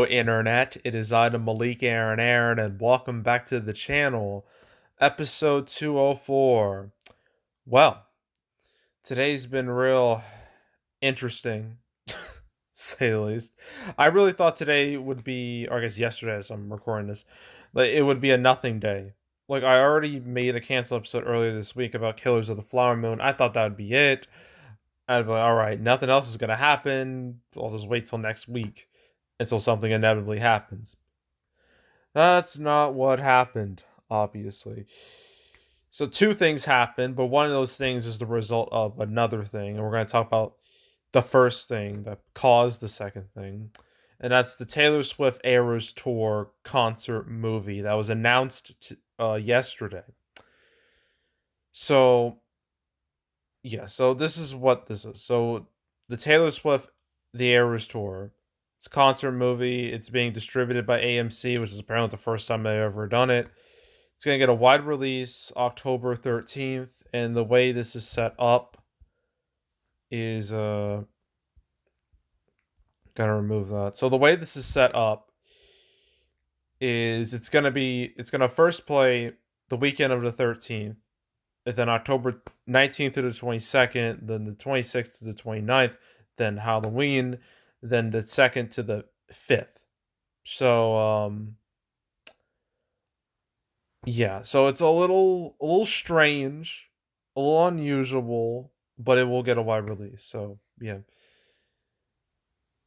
Internet, it is I, the Malik Aaron, and welcome back to the channel, episode 204. Well, today's been real interesting, to say the least. I really thought today would be, or I guess yesterday as I'm recording this, like it would be a nothing day. Like, I already made a cancel episode earlier this week about Killers of the Flower Moon. I thought that would be it. I'd be like, alright, nothing else is gonna happen. I'll just wait till next week until something inevitably happens. That's not what happened, obviously. So two things happened, but one of those things is the result of another thing, and we're going to talk about the first thing that caused the second thing, and that's the Taylor Swift Eras Tour concert movie that was announced yesterday. So yeah, so this is what this is. So the Taylor Swift The Eras Tour. It's a concert movie. It's being distributed by AMC, which is apparently the first time they've ever done it. It's going to get a wide release October 13th, and the way this is set up is gotta remove that. So the way this is set up is it's gonna first play the weekend of the 13th, and then October 19th to the 22nd, then the 26th to the 29th, then Halloween, then the 2nd to the 5th. So yeah, so it's a little strange, a little unusual, but it will get a wide release. So yeah.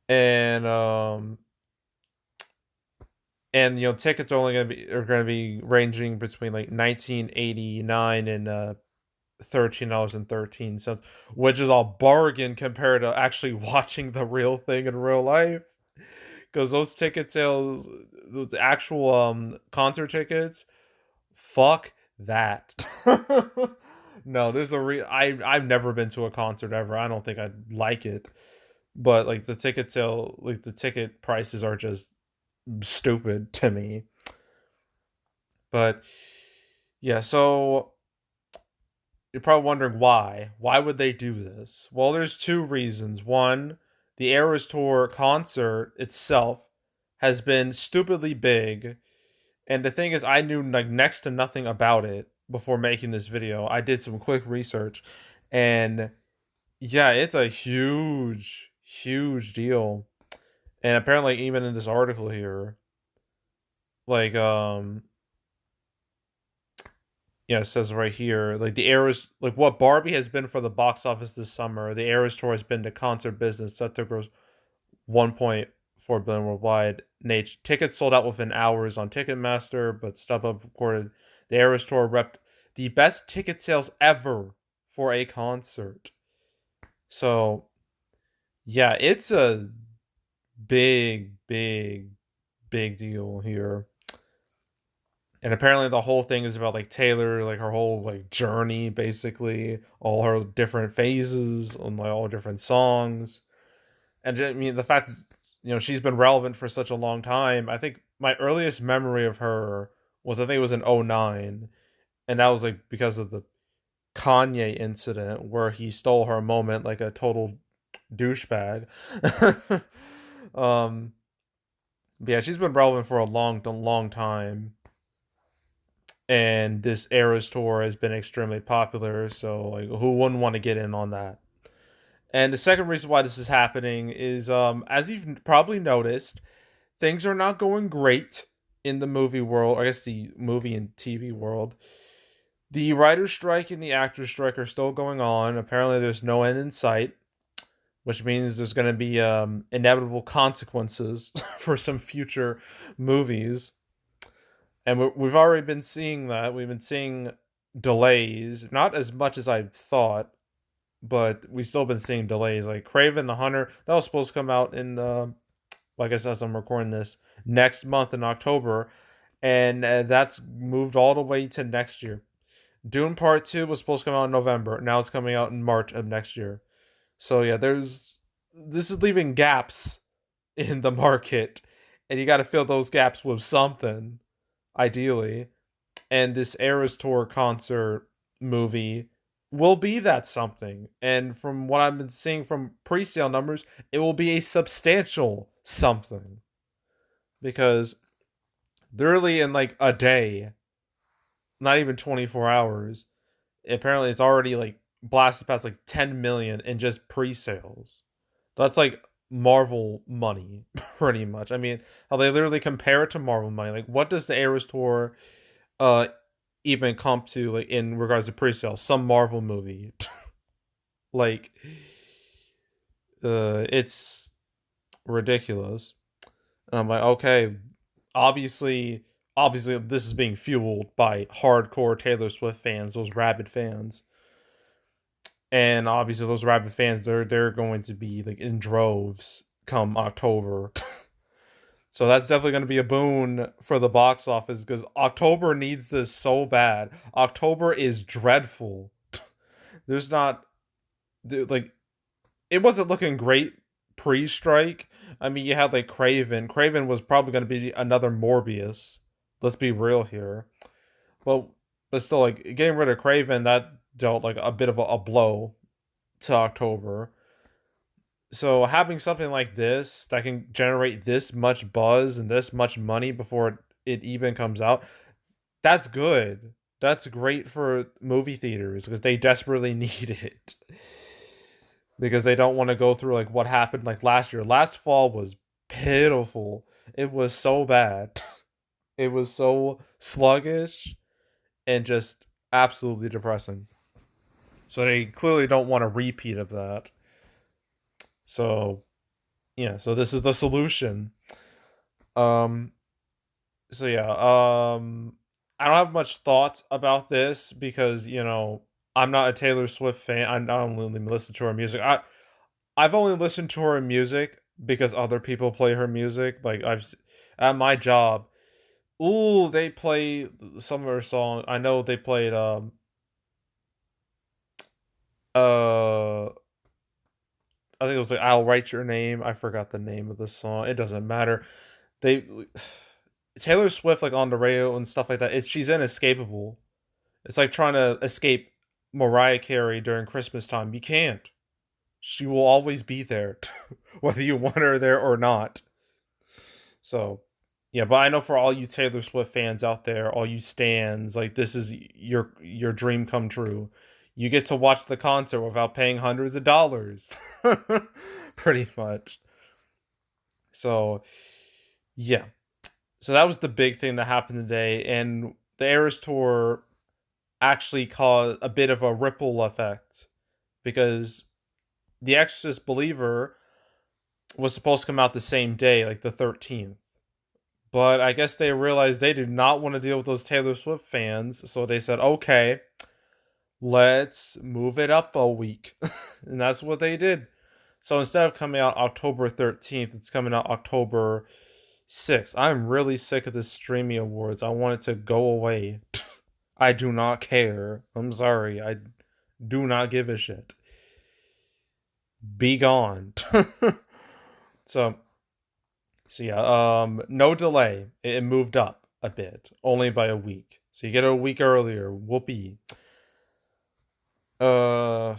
And tickets are gonna be ranging between like 1989 and $13.13, which is a bargain compared to actually watching the real thing in real life. Because those ticket sales, those actual concert tickets, fuck that. No, I've never been to a concert ever. I don't think I'd like it. But like the ticket prices are just stupid to me. But yeah, so you're probably wondering why. Why would they do this? Well, there's two reasons. One, the Eras Tour concert itself has been stupidly big, and the thing is, I knew like next to nothing about it before making this video. I did some quick research, and yeah, it's a huge, huge deal. And apparently, even in this article here, like yeah, it says right here, like the Eras, like what Barbie has been for the box office this summer, the Eras Tour has been the concert business set to gross 1.4 billion worldwide. Nate tickets sold out within hours on Ticketmaster, but StubHub reported the Eras Tour repped the best ticket sales ever for a concert. So yeah, it's a big, big, big deal here. And apparently the whole thing is about like Taylor, like her whole like journey, basically, all her different phases and like all different songs. And I mean the fact that she's been relevant for such a long time. I think my earliest memory of her was, I think it was in '09, and that was like because of the Kanye incident where he stole her moment like a total douchebag. um but yeah, she's been relevant for a long time, and this Eras tour has been extremely popular, so like who wouldn't want to get in on that? And the second reason why this is happening is, as you've probably noticed, things are not going great in the movie world, I guess the movie and TV world. The writer's strike and the actor's strike are still going on. Apparently there's no end in sight, which means there's going to be inevitable consequences for some future movies. And we've already been seeing that. We've been seeing delays, not as much as I thought, but we still been seeing delays. Like Craven the Hunter, that was supposed to come out in, like I said, as I'm recording this, next month in October, and that's moved all the way to next year. Dune Part 2 was supposed to come out in November. Now it's coming out in March of next year. So yeah, this is leaving gaps in the market, and you got to fill those gaps with something, ideally. And this Eras Tour concert movie will be that something. And from what I've been seeing from pre-sale numbers, it will be a substantial something. because literally in like a day, not even 24 hours, apparently it's already like blasted past like 10 million in just pre-sales. That's like Marvel money, pretty much. I mean, how they literally compare it to Marvel money. Like, what does the Eras Tour uh even comp to, like, in regards to pre-sale? Some Marvel movie. Like, it's ridiculous. And I'm like, okay, obviously, obviously this is being fueled by hardcore Taylor Swift fans, those rabid fans. And obviously those rabid fans, they're going to be like in droves come October. So that's definitely going to be a boon for the box office because October needs this so bad. October is dreadful. There's not, like, it wasn't looking great pre-strike. I mean, you had like Craven. Craven was probably going to be another Morbius. Let's be real here. But still, like, getting rid of Craven, that dealt like a bit of a blow to October. So having something like this that can generate this much buzz and this much money before it even comes out, that's good. That's great for movie theaters because they desperately need it. Because they don't want to go through like what happened like last year. Last fall was pitiful. It was so bad. It was so sluggish and just absolutely depressing. So they clearly don't want a repeat of that. So yeah, so this is the solution. Um so yeah, I don't have much thoughts about this because, I'm not a Taylor Swift fan. I don't really listen to her music. I've only listened to her music because other people play her music. Like, at my job, ooh, they play some of her songs. I know they played uh I think it was like "I'll Write Your Name." I forgot the name of the song. It doesn't matter. They Taylor Swift, like, on the radio and stuff like that. She's inescapable. It's like trying to escape Mariah Carey during Christmas time. You can't. She will always be there, whether you want her there or not. So, yeah, but I know for all you Taylor Swift fans out there, all you stans, like, this is your dream come true. You get to watch the concert without paying hundreds of dollars. Pretty much. So, yeah. So that was the big thing that happened today, and the Eras Tour actually caused a bit of a ripple effect because The Exorcist Believer was supposed to come out the same day, like the 13th. But I guess they realized they did not want to deal with those Taylor Swift fans, so they said, okay, let's move it up a week. And that's what they did. So instead of coming out October 13th, it's coming out October 6th. I'm really sick of this streaming awards. I want it to go away. I do not care. I'm sorry. I do not give a shit. Be gone. so So yeah, no delay. It moved up a bit, only by a week. So you get it a week earlier. Whoopee. So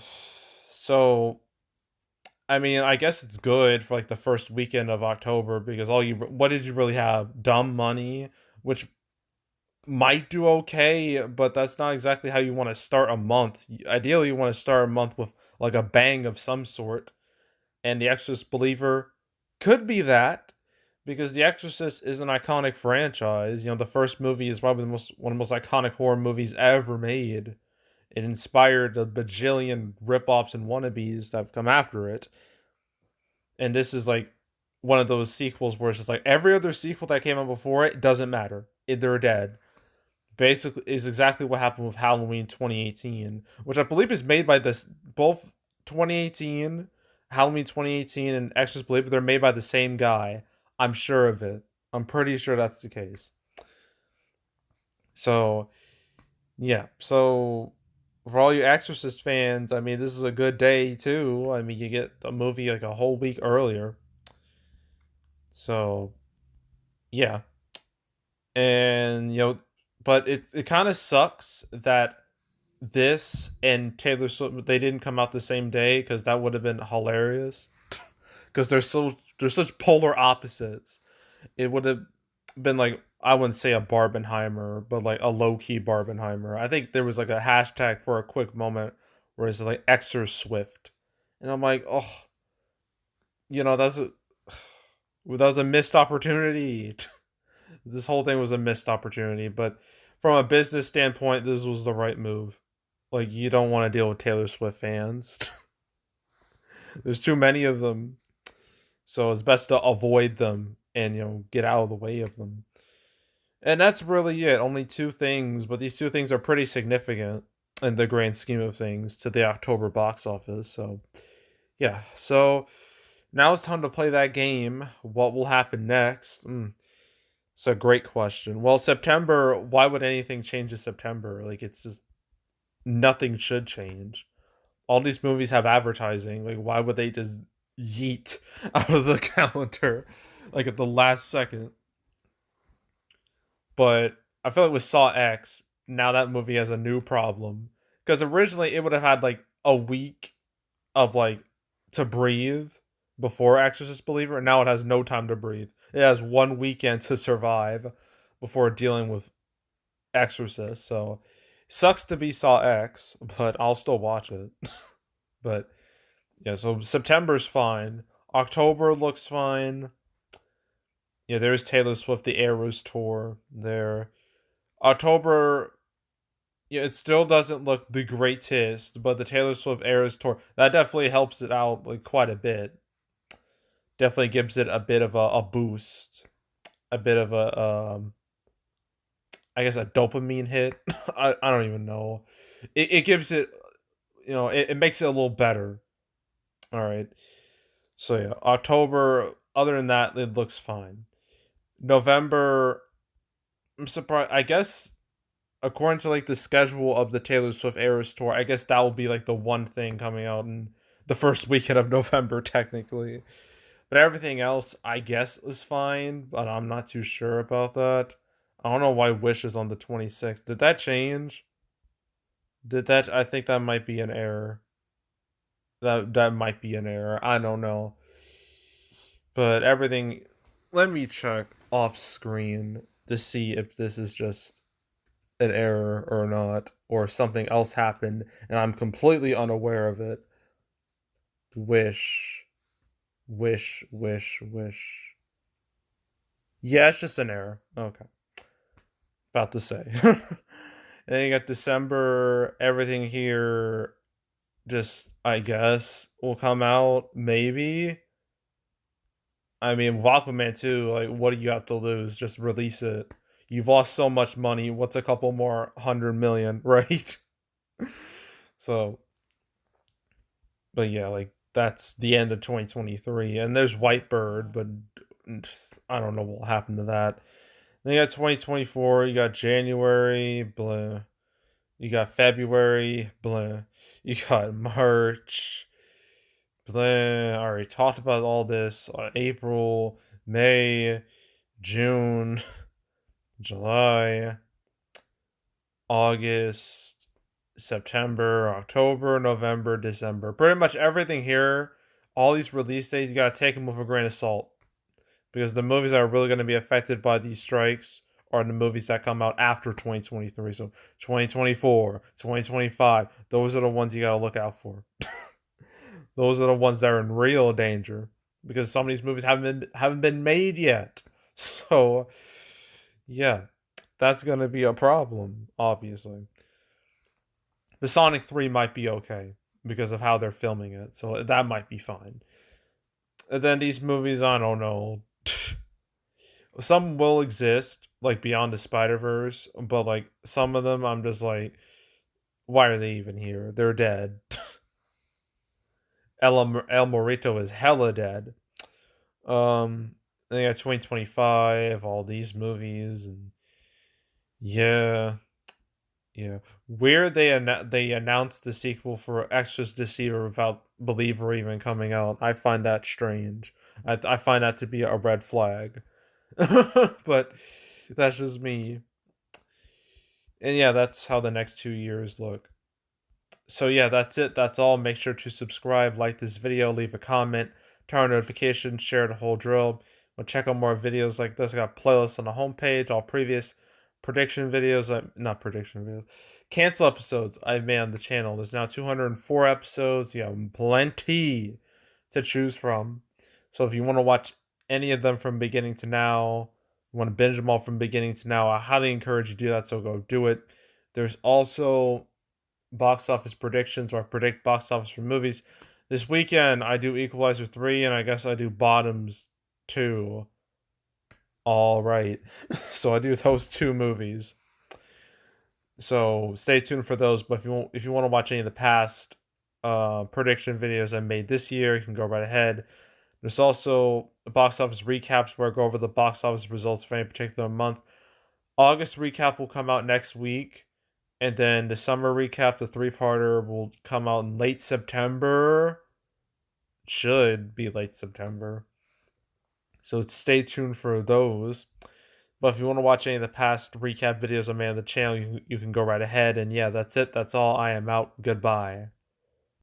I mean, I guess it's good for like the first weekend of October because what did you really have? Dumb Money, which might do okay, but that's not exactly how you want to start a month. Ideally, you want to start a month with like a bang of some sort. And The Exorcist Believer could be that because The Exorcist is an iconic franchise. The first movie is probably one of the most iconic horror movies ever made. It inspired the bajillion rip-offs and wannabes that have come after it. And this is like one of those sequels where it's just like every other sequel that came out before it doesn't matter. They're dead. Basically, is exactly what happened with Halloween 2018, which I believe is made by both 2018, Halloween 2018, and Exorcist Believer. They're made by the same guy. I'm sure of it. I'm pretty sure that's the case. So, yeah. So, for all you Exorcist fans, I mean, this is a good day too. I mean, you get the movie like a whole week earlier. So, yeah. And, but it kind of sucks that this and Taylor Swift, they didn't come out the same day because that would have been hilarious. Because they're such polar opposites. It would have been like, I wouldn't say a Barbenheimer, but like a low key Barbenheimer. I think there was like a hashtag for a quick moment where it's like Exorcist, and I'm like, oh, that's that was a missed opportunity. This whole thing was a missed opportunity, but from a business standpoint, this was the right move. Like, you don't want to deal with Taylor Swift fans. There's too many of them, so it's best to avoid them and get out of the way of them. And that's really it. Only two things, but these two things are pretty significant in the grand scheme of things to the October box office. So, yeah. So, now it's time to play that game. What will happen next? It's a great question. Well, September, why would anything change in September? Like, it's just nothing should change. All these movies have advertising. Like, why would they just yeet out of the calendar like at the last second? But I feel like with Saw X, now that movie has a new problem. Because originally it would have had like a week of like to breathe before Exorcist Believer, and now it has no time to breathe. It has one weekend to survive before dealing with Exorcist. So sucks to be Saw X, but I'll still watch it. But yeah, so September's fine. October looks fine. Yeah, there's Taylor Swift, the Eras tour there. October, yeah, it still doesn't look the greatest, but the Taylor Swift Eras tour, that definitely helps it out like quite a bit. Definitely gives it a bit of a boost, a bit of a I guess a dopamine hit. I don't even know. It gives it, it makes it a little better. All right. So yeah, October. Other than that, it looks fine. November, I'm surprised. I guess according to like the schedule of the Taylor Swift Eras tour, I guess that will be like the one thing coming out in the first weekend of November, technically. But everything else, I guess, is fine. But I'm not too sure about that. I don't know why Wish is on the 26th. Did that change? Did that? I think that might be an error. That might be an error. I don't know. But everything. Let me check off screen to see if this is just an error or not, or something else happened and I'm completely unaware of it. Wish, wish. Yeah, it's just an error. Okay. About to say. And then you got December, everything here just, I guess, will come out, maybe. I mean, with Aquaman 2, like, what do you have to lose? Just release it. You've lost so much money. What's a couple more 100 million, right? So, but yeah, like that's the end of 2023, and there's Whitebird, but I don't know what will happen to that. Then you got 2024. You got January, blah. You got February, blah. You got March, blah. I already talked about all this. April, May, June, July, August, September, October, November, December. Pretty much everything here, all these release days, you gotta take them with a grain of salt. Because the movies that are really going to be affected by these strikes are the movies that come out after 2023. So 2024, 2025, those are the ones you gotta look out for. Those are the ones that are in real danger. Because some of these movies haven't been made yet. So yeah, that's gonna be a problem, obviously. The Sonic 3 might be okay because of how they're filming it, so that might be fine. And then these movies, I don't know. Some will exist, like Beyond the Spider Verse, but like some of them, I'm just like, why are they even here? They're dead. El Morito is hella dead. Then you got 2025, all these movies, and yeah, yeah. Where they announced the sequel for Exorcist Deceiver without Believer even coming out, I find that strange. I find that to be a red flag. But that's just me. And yeah, that's how the next 2 years look. So yeah, that's it. That's all. Make sure to subscribe, like this video, leave a comment, turn on notifications, share the whole drill. Want to check out more videos like this? I got playlists on the homepage, all previous prediction videos, not prediction videos, cancel episodes I've made on the channel. There's now 204 episodes. You have plenty to choose from. So if you want to watch any of them from beginning to now, you want to binge them all from beginning to now, I highly encourage you to do that. So go do it. There's also box office predictions where I predict box office for movies. This weekend I do Equalizer 3 and I guess I do Bottoms 2. All right. So I do those two movies. So stay tuned for those. But if you want to watch any of the past prediction videos I made this year, you can go right ahead. There's also box office recaps where I go over the box office results for any particular month. August recap will come out next week. And then the summer recap, the 3-parter, will come out in late September. Should be late September. So stay tuned for those. But if you want to watch any of the past recap videos I made on the channel, you can go right ahead. And yeah, that's it. That's all. I am out. Goodbye.